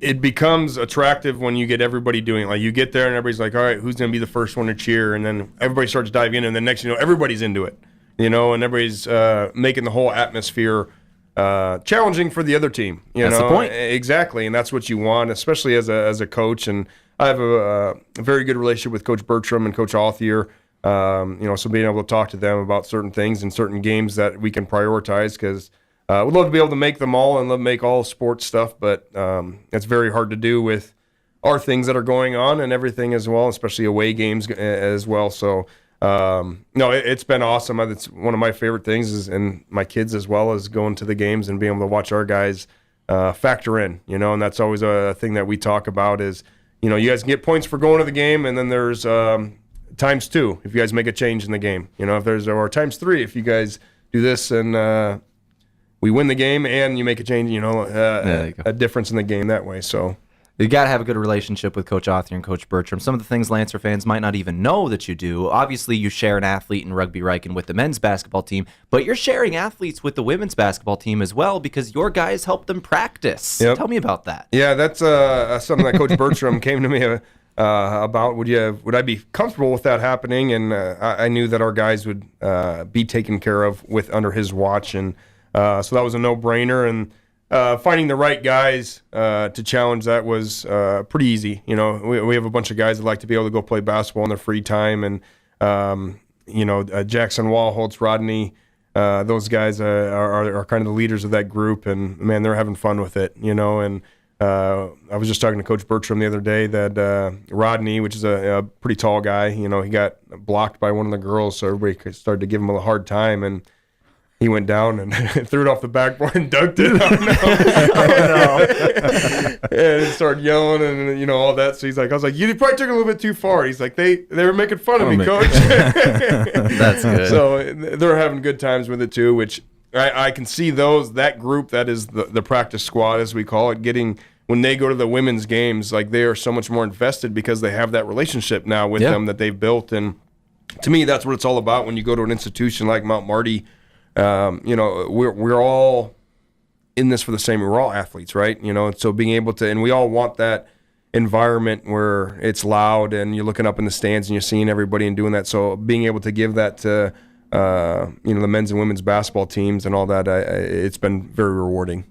it becomes attractive when you get everybody doing it. Like you get there and everybody's like, all right, who's going to be the first one to cheer? And then everybody starts diving in, and then next everybody's into it, and everybody's making the whole atmosphere challenging for the other team. That's the point. Exactly, and that's what you want, especially as a coach. And I have a very good relationship with Coach Bertram and Coach Althier. So being able to talk to them about certain things and certain games that we can prioritize, because We'd love to be able to make them all and love to make all sports stuff, but it's very hard to do with our things that are going on and everything as well, especially away games as well. So, no, it's been awesome. It's one of my favorite things and my kids as well, is going to the games and being able to watch our guys factor in, and that's always a thing that we talk about is, you guys get points for going to the game, and then there's times 2 if you guys make a change in the game. If there's, or times 3 if you guys do this and we win the game and you make a change, a difference in the game that way. So you got to have a good relationship with Coach Author and Coach Bertram. Some of the things Lancer fans might not even know that you do. Obviously, you share an athlete in Rugby Riken with the men's basketball team, but you're sharing athletes with the women's basketball team as well because your guys help them practice. Yep. Tell me about that. Yeah, that's something that Coach Bertram came to me about. Would I be comfortable with that happening? And I knew that our guys would be taken care of under his watch, and so that was a no-brainer. And finding the right guys to challenge that was pretty easy. We have a bunch of guys that like to be able to go play basketball in their free time, and Jackson Walholtz, Rodney, those guys are kind of the leaders of that group, and man, they're having fun with it. And I was just talking to Coach Bertram the other day that Rodney, which is a pretty tall guy, he got blocked by one of the girls, so everybody started to give him a hard time, and he went down and threw it off the backboard and dunked it. And started yelling and all that. So I was like, you probably took it a little bit too far. He's like, they were making fun of me, Coach. That's good. So they're having good times with it too, which I can see that group that is the practice squad, as we call it, when they go to the women's games, like they are so much more invested because they have that relationship now with them that they've built. And to me, that's what it's all about when you go to an institution like Mount Marty. We're all in this for the same. We're all athletes, right? So being able to, and we all want that environment where it's loud and you're looking up in the stands and you're seeing everybody and doing that. So being able to give that to, the men's and women's basketball teams and all that, it's been very rewarding.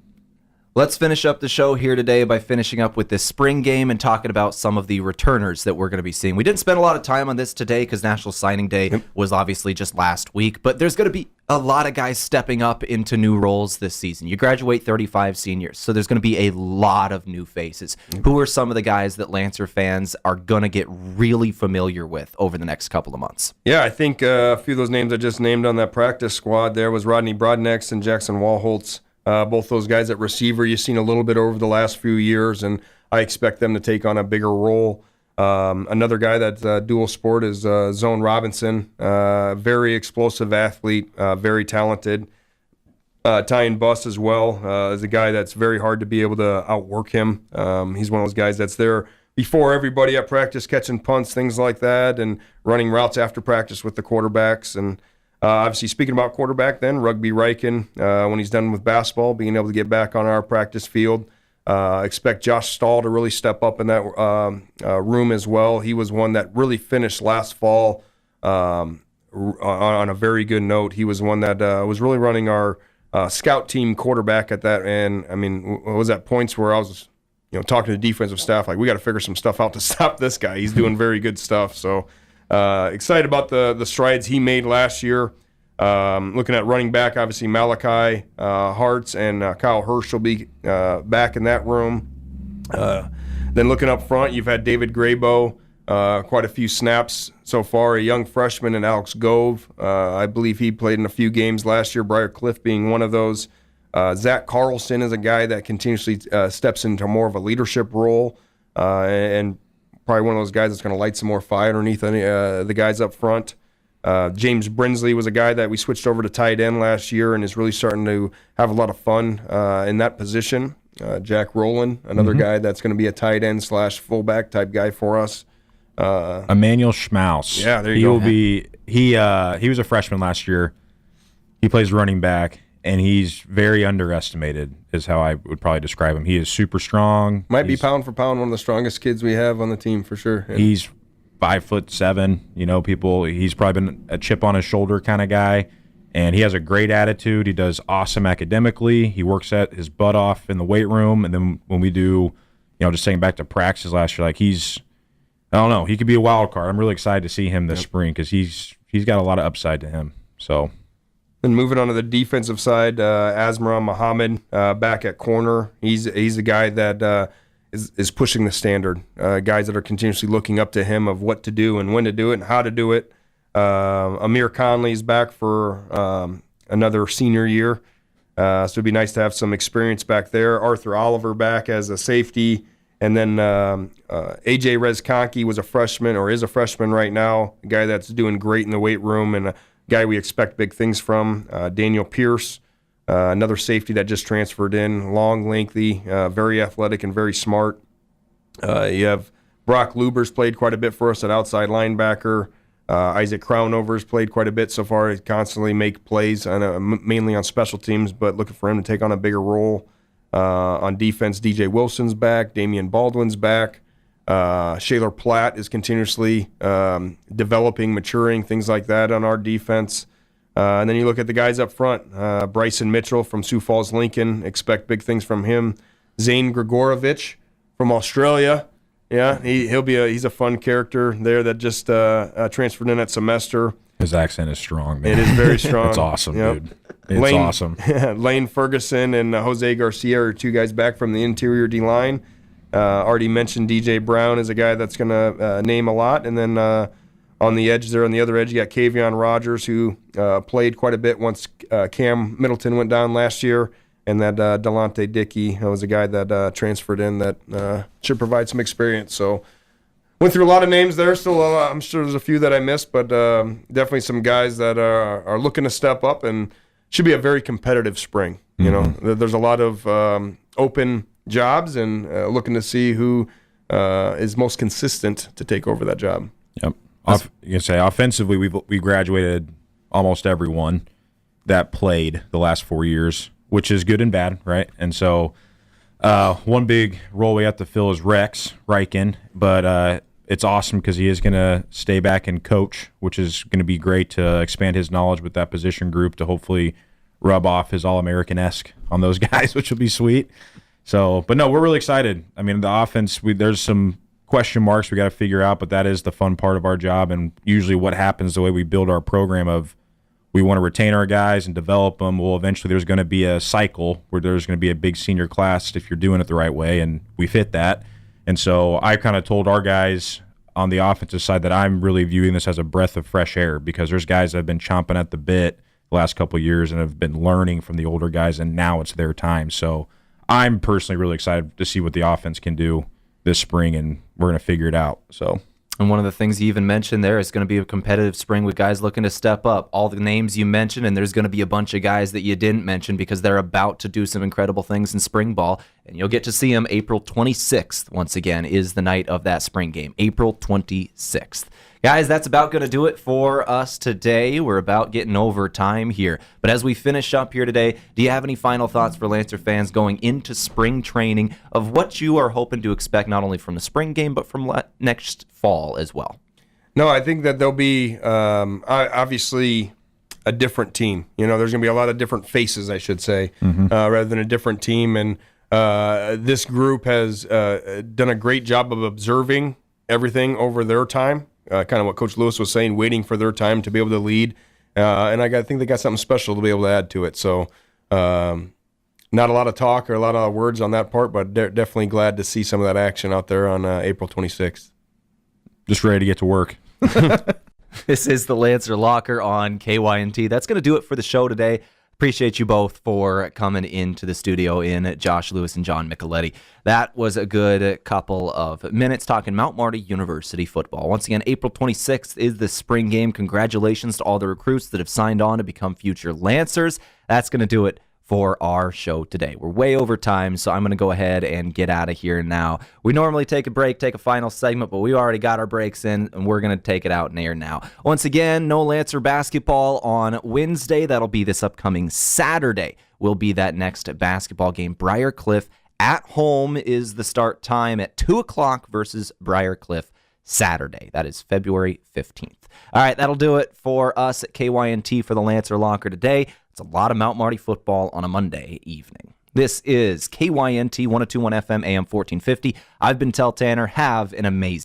Let's finish up the show here today by finishing up with this spring game and talking about some of the returners that we're going to be seeing. We didn't spend a lot of time on this today because National Signing Day was obviously just last week, but there's going to be a lot of guys stepping up into new roles this season. You graduate 35 seniors, so there's going to be a lot of new faces. Who are some of the guys that Lancer fans are going to get really familiar with over the next couple of months? Yeah, I think a few of those names I just named on that practice squad there was Rodney Broadnex and Jackson Walholtz. Both those guys at receiver you've seen a little bit over the last few years, and I expect them to take on a bigger role. Another guy that's dual sport is Zone Robinson, very explosive athlete, very talented. Tyan Buss as well is a guy that's very hard to be able to outwork him. He's one of those guys that's there before everybody at practice, catching punts, things like that, and running routes after practice with the quarterbacks. And obviously, speaking about quarterback, then Rugby Riken, when he's done with basketball, being able to get back on our practice field. Expect Josh Stahl to really step up in that room as well. He was one that really finished last fall on a very good note. He was one that was really running our scout team quarterback at that. And I mean, was at points where I was, talking to the defensive staff, like, we got to figure some stuff out to stop this guy. He's doing very good stuff. So. Excited about the strides he made last year. Looking at running back, obviously Malachi Hartz and Kyle Hirsch will be back in that room. Then looking up front, you've had David Graybo, quite a few snaps so far, a young freshman, and Alex Gove. I believe he played in a few games last year, Briar Cliff being one of those. Zach Carlson is a guy that continuously steps into more of a leadership role and probably one of those guys that's going to light some more fire underneath the guys up front. James Brinsley was a guy that we switched over to tight end last year and is really starting to have a lot of fun in that position. Jack Rowland, another guy that's going to be a tight end / fullback type guy for us. Emmanuel Schmaus. Yeah, there you go. He was a freshman last year. He plays running back, and he's very underestimated is how I would probably describe him. He is super strong. Might be pound for pound one of the strongest kids we have on the team for sure. Yeah. He's 5'7". He's probably been a chip on his shoulder kind of guy, and he has a great attitude. He does awesome academically. He works at his butt off in the weight room, and then when we do, just saying back to practice last year, like I don't know, he could be a wild card. I'm really excited to see him this spring because he's got a lot of upside to him. So. Then moving on to the defensive side, Asmaran Muhammad back at corner. He's a guy that is pushing the standard. Guys that are continuously looking up to him of what to do and when to do it and how to do it. Amir Conley is back for another senior year. So it'd be nice to have some experience back there. Arthur Oliver back as a safety. And then A.J. Rezkonki was a freshman or is a freshman right now, a guy that's doing great in the weight room and a guy we expect big things from. Daniel Pierce, another safety that just transferred in, long, lengthy, very athletic and very smart. You have Brock Lubers played quite a bit for us at outside linebacker. Isaac Crownover's played quite a bit so far. He constantly make plays, mainly on special teams, but looking for him to take on a bigger role. On defense, DJ Wilson's back. Damian Baldwin's back. Shaler Platt is continuously developing, maturing, things like that on our defense. And then you look at the guys up front. Bryson Mitchell from Sioux Falls Lincoln. Expect big things from him. Zane Grigorovich from Australia. Yeah, he's a fun character there that just transferred in that semester. His accent is strong, man. It is very strong. It's awesome, dude. It's awesome. Lane Ferguson and Jose Garcia are two guys back from the interior D-line. Already mentioned DJ Brown is a guy that's going to name a lot. And then on the edge there, on the other edge, you got Kavion Rogers, who played quite a bit once Cam Middleton went down last year. And that Delonte Dickey was a guy that transferred in that should provide some experience. So went through a lot of names there. Still, I'm sure there's a few that I missed, but definitely some guys that are looking to step up and should be a very competitive spring. You know, there's a lot of open jobs and looking to see who is most consistent to take over that job. Yep. You can say offensively, we graduated almost everyone that played the last 4 years, which is good and bad, right? And so one big role we have to fill is Rex Reichen, but it's awesome because he is going to stay back and coach, which is going to be great to expand his knowledge with that position group to hopefully rub off his All-American-esque on those guys, which will be sweet. So, but no, we're really excited. I mean, the offense, there's some question marks we got to figure out, but that is the fun part of our job, and usually what happens the way we build our program of we want to retain our guys and develop them. Well, eventually there's going to be a cycle where there's going to be a big senior class if you're doing it the right way, and we fit that. And so I kind of told our guys on the offensive side that I'm really viewing this as a breath of fresh air because there's guys that have been chomping at the bit the last couple of years and have been learning from the older guys, and now it's their time. So I'm personally really excited to see what the offense can do this spring, and we're going to figure it out. So. And one of the things you even mentioned there is going to be a competitive spring with guys looking to step up. All the names you mentioned, and there's going to be a bunch of guys that you didn't mention because they're about to do some incredible things in spring ball, and you'll get to see them April 26th. Once again, is the night of that spring game, April 26th. Guys, that's about going to do it for us today. We're about getting over time here. But as we finish up here today, do you have any final thoughts for Lancer fans going into spring training of what you are hoping to expect not only from the spring game, but from next fall as well? No, I think that there'll be obviously a different team. You know, there's going to be a lot of different faces, I should say, rather than a different team. And this group has done a great job of observing everything over their time. Kind of what Coach Lewis was saying, waiting for their time to be able to lead. And I think they got something special to be able to add to it. So not a lot of talk or a lot of words on that part, but definitely glad to see some of that action out there on April 26th. Just ready to get to work. This is the Lancer Locker on KYNT. That's going to do it for the show today. Appreciate you both for coming into the studio in Josh Lewis and John Michaletti. That was a good couple of minutes talking Mount Marty University football. Once again, April 26th is the spring game. Congratulations to all the recruits that have signed on to become future Lancers. That's going to do it for our show today. We're way over time, so I'm going to go ahead and get out of here now. We normally take a break, take a final segment, but we already got our breaks in, and we're going to take it out in air now. Once again, no Lancer basketball on Wednesday. That'll be this upcoming Saturday. Will be that next basketball game. Briar Cliff at home is the start time at 2 o'clock versus Briar Cliff Saturday. That is February 15th. All right, that'll do it for us at KYNT for the Lancer Locker today. It's a lot of Mount Marty football on a Monday evening. This is KYNT 102.1 FM AM 1450. I've been Tel Tanner. Have an amazing